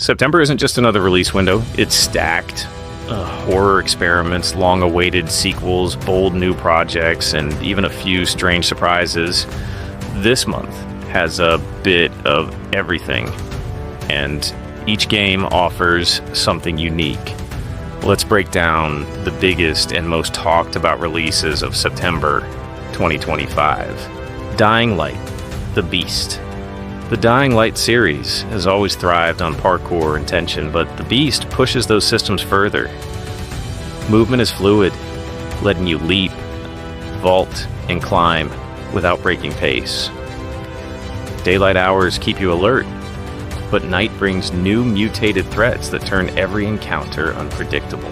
September isn't just another release window, it's stacked. Horror experiments, long-awaited sequels, bold new projects, and even a few strange surprises. This month has a bit of everything, and each game offers something unique. Let's break down the biggest and most talked about releases of September 2025. Dying Light, The Beast. The Dying Light series has always thrived on parkour and tension, but The Beast pushes those systems further. Movement is fluid, letting you leap, vault, and climb without breaking pace. Daylight hours keep you alert, but night brings new mutated threats that turn every encounter unpredictable.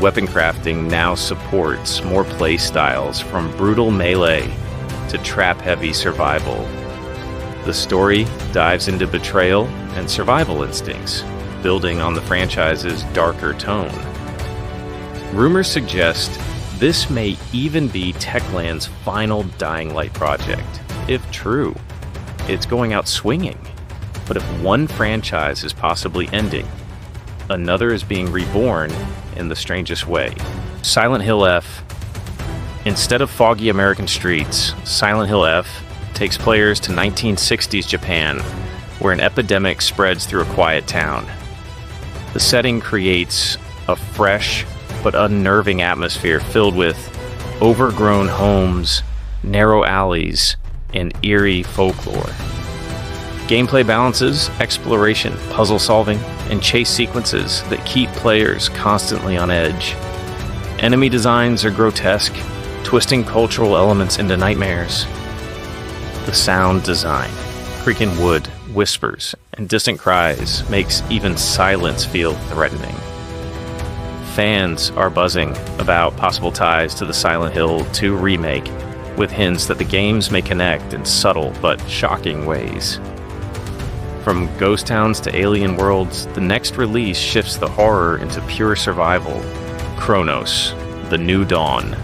Weapon crafting now supports more play styles, from brutal melee to trap-heavy survival. The story dives into betrayal and survival instincts, building on the franchise's darker tone. Rumors suggest this may even be Techland's final Dying Light project. If true, it's going out swinging. But if one franchise is possibly ending, another is being reborn in the strangest way. Silent Hill F. Instead of foggy American streets, Silent Hill F takes players to 1960s Japan, where an epidemic spreads through a quiet town. The setting creates a fresh but unnerving atmosphere filled with overgrown homes, narrow alleys, and eerie folklore. Gameplay balances exploration, puzzle solving, and chase sequences that keep players constantly on edge. Enemy designs are grotesque, twisting cultural elements into nightmares. The sound design, creaking wood, whispers, and distant cries makes even silence feel threatening. Fans are buzzing about possible ties to the Silent Hill 2 remake, with hints that the games may connect in subtle but shocking ways. From ghost towns to alien worlds, the next release shifts the horror into pure survival. Chronos, The New Dawn.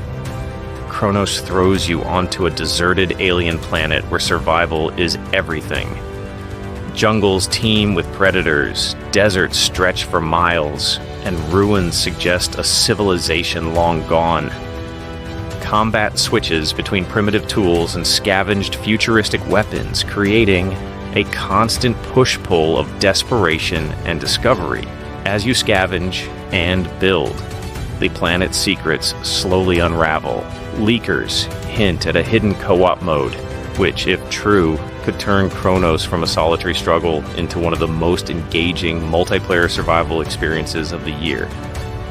Chronos throws you onto a deserted alien planet where survival is everything. Jungles teem with predators, deserts stretch for miles, and ruins suggest a civilization long gone. Combat switches between primitive tools and scavenged futuristic weapons, creating a constant push-pull of desperation and discovery. As you scavenge and build, the planet's secrets slowly unravel. Leakers hint at a hidden co-op mode, which, if true, could turn Chronos from a solitary struggle into one of the most engaging multiplayer survival experiences of the year.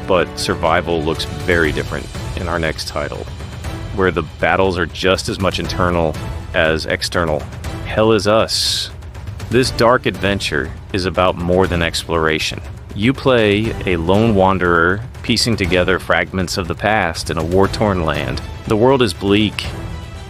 But survival looks very different in our next title, where the battles are just as much internal as external. Hell is Us. This dark adventure is about more than exploration. You play a lone wanderer piecing together fragments of the past in a war-torn land. The world is bleak.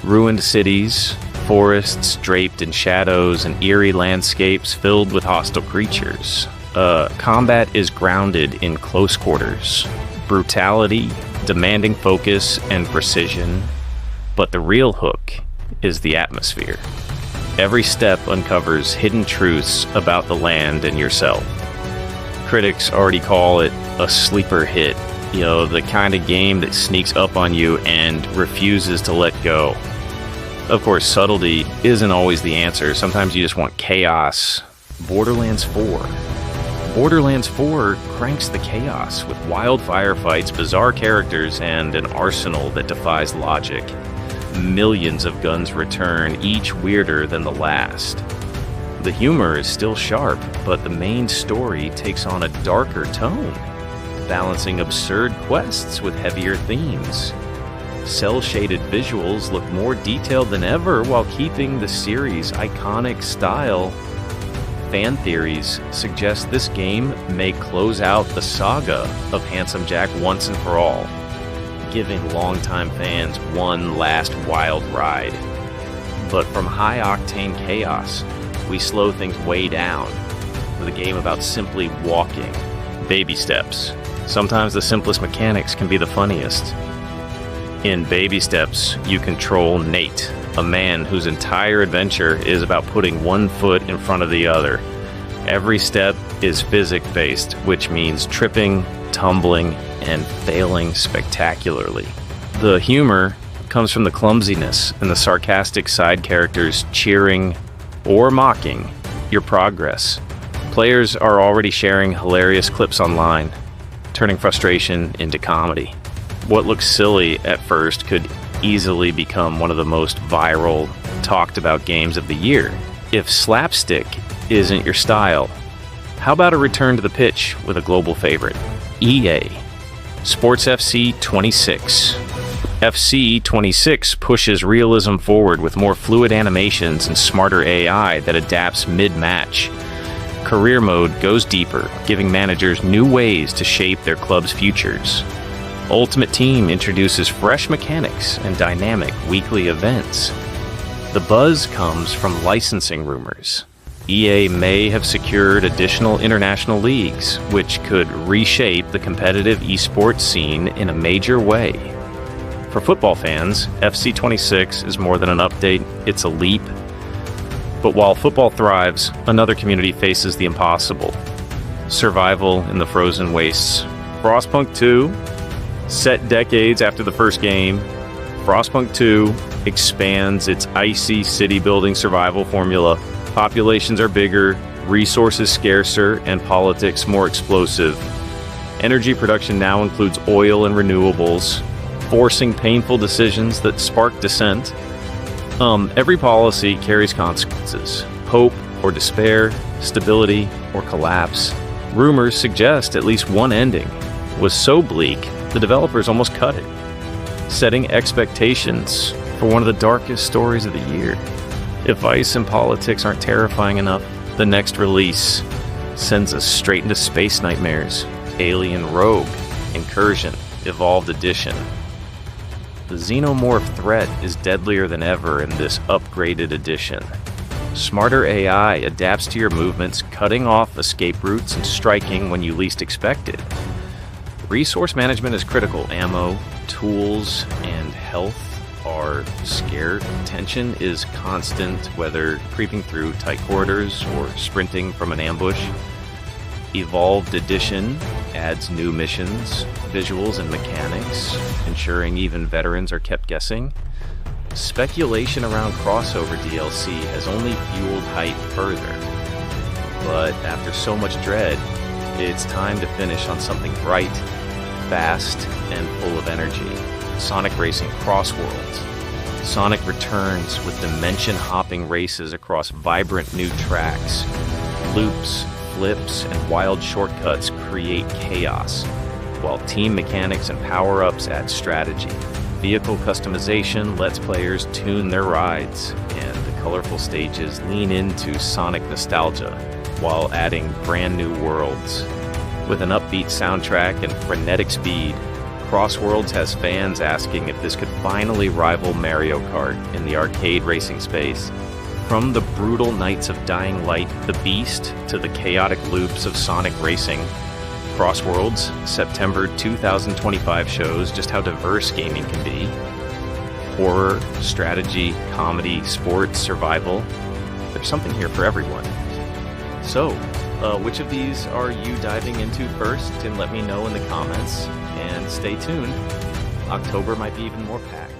Ruined cities, forests draped in shadows, and eerie landscapes filled with hostile creatures. Combat is grounded in close quarters. Brutality, demanding focus and precision. But the real hook is the atmosphere. Every step uncovers hidden truths about the land and yourself. Critics already call it a sleeper hit, the kind of game that sneaks up on you and refuses to let go. Of course, subtlety isn't always the answer. Sometimes you just want chaos. Borderlands 4. Borderlands 4 cranks the chaos with wild firefights, bizarre characters, and an arsenal that defies logic. Millions of guns return, each weirder than the last. The humor is still sharp, but the main story takes on a darker tone, balancing absurd quests with heavier themes. Cel-shaded visuals look more detailed than ever while keeping the series' iconic style. Fan theories suggest this game may close out the saga of Handsome Jack once and for all, giving longtime fans one last wild ride. But from high-octane chaos, we slow things way down, with a game about simply walking. Baby steps. Sometimes the simplest mechanics can be the funniest. In Baby Steps, you control Nate, a man whose entire adventure is about putting one foot in front of the other. Every step is physics-based, which means tripping, tumbling, and failing spectacularly. The humor comes from the clumsiness and the sarcastic side characters cheering or mocking your progress. Players are already sharing hilarious clips online, turning frustration into comedy. What looks silly at first could easily become one of the most viral, talked about games of the year. If slapstick isn't your style, how about a return to the pitch with a global favorite? EA Sports FC 26. FC 26 pushes realism forward with more fluid animations and smarter AI that adapts mid-match. Career mode goes deeper, giving managers new ways to shape their club's futures. Ultimate Team introduces fresh mechanics and dynamic weekly events. The buzz comes from licensing rumors. EA may have secured additional international leagues, which could reshape the competitive esports scene in a major way. For football fans, FC 26 is more than an update, it's a leap. But while football thrives, another community faces the impossible. Survival in the frozen wastes. Frostpunk 2, set decades after the first game, Frostpunk 2 expands its icy city-building survival formula. Populations are bigger, resources scarcer, and politics more explosive. Energy production now includes oil and renewables, forcing painful decisions that spark dissent. Every policy carries consequences. Hope or despair, stability or collapse. Rumors suggest at least one ending was so bleak, the developers almost cut it, setting expectations for one of the darkest stories of the year. If ice and politics aren't terrifying enough, the next release sends us straight into space nightmares. Alien Rogue, Incursion, Evolved Edition. The xenomorph threat is deadlier than ever in this upgraded edition. Smarter AI adapts to your movements, cutting off escape routes and striking when you least expect it. Resource management is critical. Ammo, tools, and health are scarce. Tension is constant, whether creeping through tight corridors or sprinting from an ambush. Evolved Edition adds new missions, visuals, and mechanics, ensuring even veterans are kept guessing. Speculation around crossover DLC has only fueled hype further. But after so much dread, it's time to finish on something bright, fast, and full of energy. Sonic Racing Crossworlds. Sonic returns with dimension-hopping races across vibrant new tracks. Loops, flips, and wild shortcuts create chaos, while team mechanics and power-ups add strategy. Vehicle customization lets players tune their rides, and the colorful stages lean into Sonic nostalgia, while adding brand new worlds. With an upbeat soundtrack and frenetic speed, Crossworlds has fans asking if this could finally rival Mario Kart in the arcade racing space. From the brutal nights of Dying Light, the Beast, to the chaotic loops of Sonic Racing, Crossworlds, September 2025 shows just how diverse gaming can be. Horror, strategy, comedy, sports, survival. There's something here for everyone. So, which of these are you diving into first? And let me know in the comments. And stay tuned. October might be even more packed.